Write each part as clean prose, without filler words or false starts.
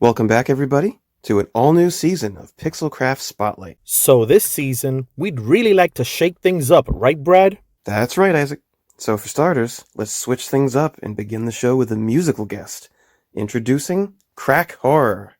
Welcome back, everybody, to an all-new season of Pixelcraft Spotlight. So this season, we'd really like to shake things up, right, Brad? That's right, Isaac. So for starters, let's switch things up and begin the show with a musical guest. Introducing Crack Horror.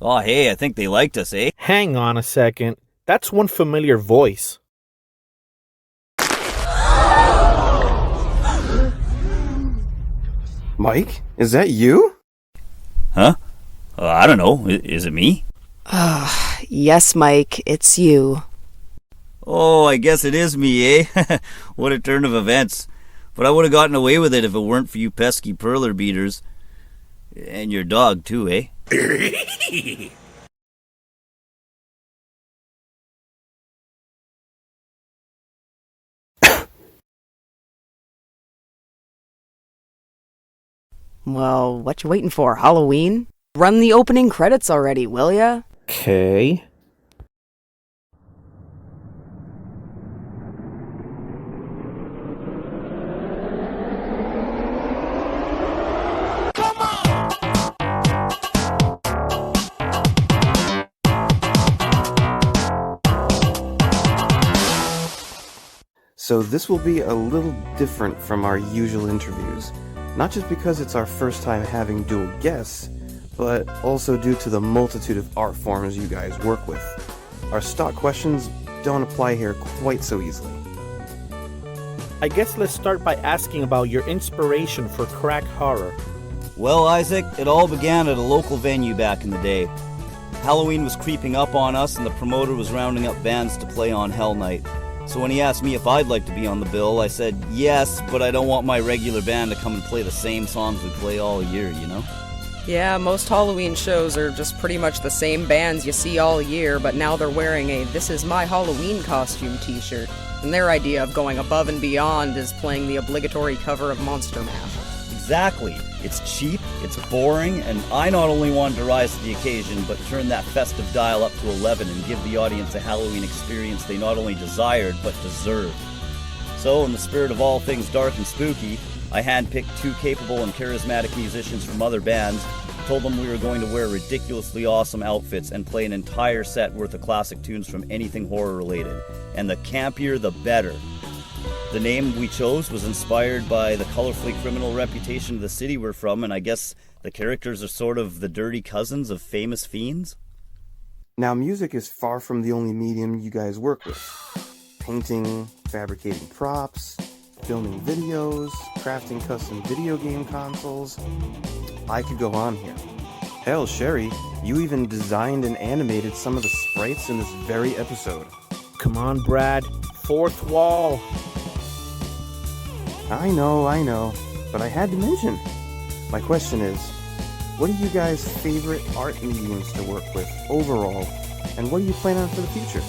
Oh, hey, I think they liked us, eh? Hang on a second. That's one familiar voice. Mike, is that you? Huh? I don't know. Is it me? Yes, Mike, it's you. Oh, I guess it is me, eh? What a turn of events. But I would have gotten away with it if it weren't for you pesky perler beaters. And your dog, too, eh? Well, what you waiting for, Halloween? Run the opening credits already, will ya? Okay. So this will be a little different from our usual interviews. Not just because it's our first time having dual guests, but also due to the multitude of art forms you guys work with. Our stock questions don't apply here quite so easily. I guess let's start by asking about your inspiration for crack horror. Well, Isaac, it all began at a local venue back in the day. Halloween was creeping up on us, and the promoter was rounding up bands to play on Hell Night. So when he asked me if I'd like to be on the bill, I said yes, but I don't want my regular band to come and play the same songs we play all year, you know? Yeah, most Halloween shows are just pretty much the same bands you see all year, but now they're wearing a "This is my Halloween costume" t-shirt. And their idea of going above and beyond is playing the obligatory cover of Monster Mash. Exactly. It's cheap, it's boring, and I not only wanted to rise to the occasion, but turn that festive dial up to 11 and give the audience a Halloween experience they not only desired, but deserved. So, in the spirit of all things dark and spooky, I handpicked two capable and charismatic musicians from other bands, told them we were going to wear ridiculously awesome outfits and play an entire set worth of classic tunes from anything horror related. And the campier, the better. The name we chose was inspired by the colorfully criminal reputation of the city we're from, and I guess the characters are sort of the dirty cousins of famous fiends. Now, music is far from the only medium you guys work with. Painting, fabricating props, filming videos, crafting custom video game consoles. I could go on here. Hell, Cheri, you even designed and animated some of the sprites in this very episode. Come on, Brad. Fourth wall. I know, but I had to mention. My question is, what are you guys' favorite art mediums to work with overall, and what do you plan on for the future?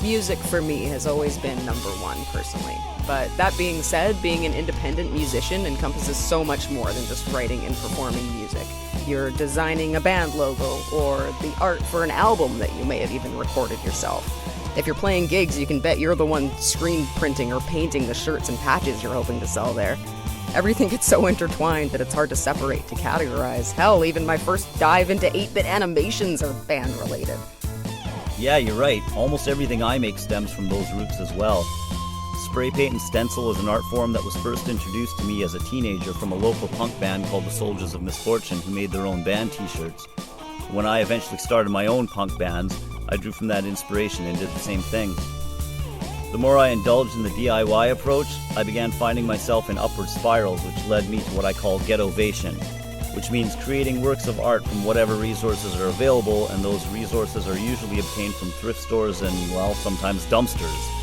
Music for me has always been number one, personally. But that being said, being an independent musician encompasses so much more than just writing and performing music. You're designing a band logo, or the art for an album that you may have even recorded yourself. If you're playing gigs, you can bet you're the one screen printing or painting the shirts and patches you're hoping to sell there. Everything gets so intertwined that it's hard to separate, to categorize. Hell, even my first dive into 8-bit animations are band-related. Yeah, you're right. Almost everything I make stems from those roots as well. Spray paint and stencil is an art form that was first introduced to me as a teenager from a local punk band called the Soldiers of Misfortune, who made their own band t-shirts. When I eventually started my own punk bands, I drew from that inspiration and did the same thing. The more I indulged in the DIY approach, I began finding myself in upward spirals, which led me to what I call ghettovation, which means creating works of art from whatever resources are available, and those resources are usually obtained from thrift stores and, well, sometimes dumpsters.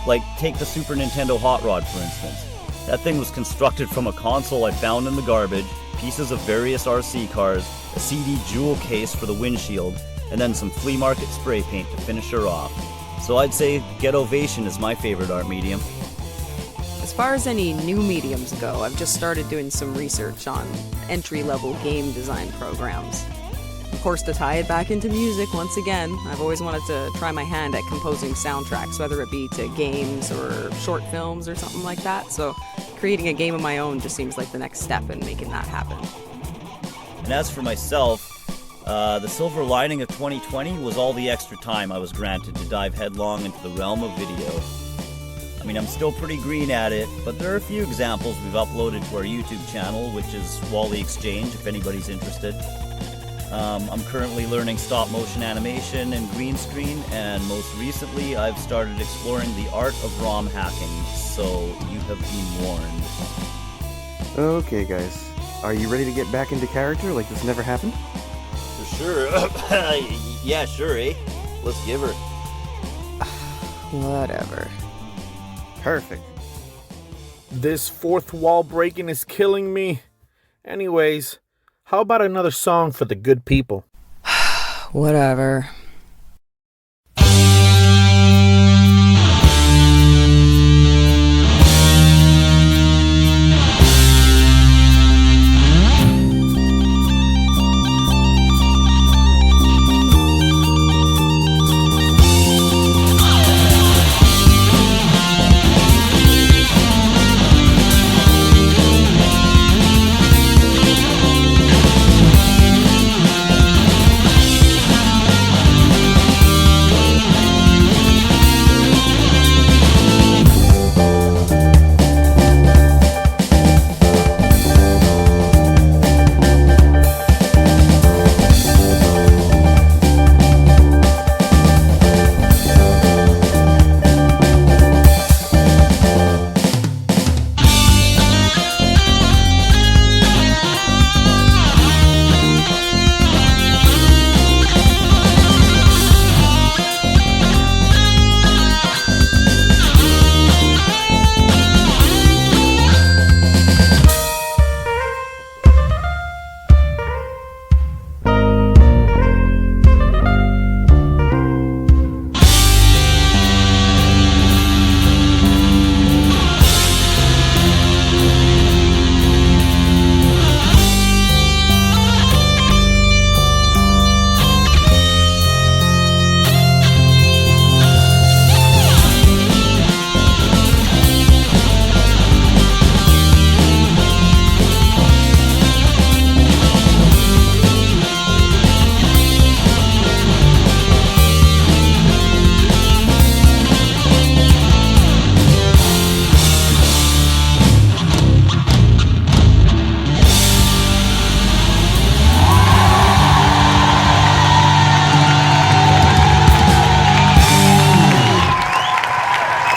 Like, take the Super Nintendo Hot Rod, for instance. That thing was constructed from a console I found in the garbage, pieces of various RC cars, a CD jewel case for the windshield, and then some flea market spray paint to finish her off. So I'd say ghettovation is my favorite art medium. As far as any new mediums go, I've just started doing some research on entry-level game design programs. Of course, to tie it back into music, once again, I've always wanted to try my hand at composing soundtracks, whether it be to games or short films or something like that, so creating a game of my own just seems like the next step in making that happen. And as for myself, the silver lining of 2020 was all the extra time I was granted to dive headlong into the realm of video. I mean, I'm still pretty green at it, but there are a few examples we've uploaded to our YouTube channel, which is Whalley Exchange, if anybody's interested. I'm currently learning stop-motion animation and green screen, and most recently I've started exploring the art of ROM hacking, so you have been warned. Okay, guys. Are you ready to get back into character like this never happened? For sure. Yeah, sure, eh? Let's give her. Whatever. Perfect. This fourth wall breaking is killing me. Anyways, how about another song for the good people? Whatever.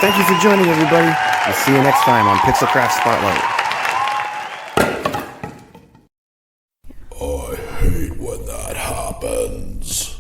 Thank you for joining, everybody. We'll see you next time on Pixelcraft Spotlight. I hate when that happens.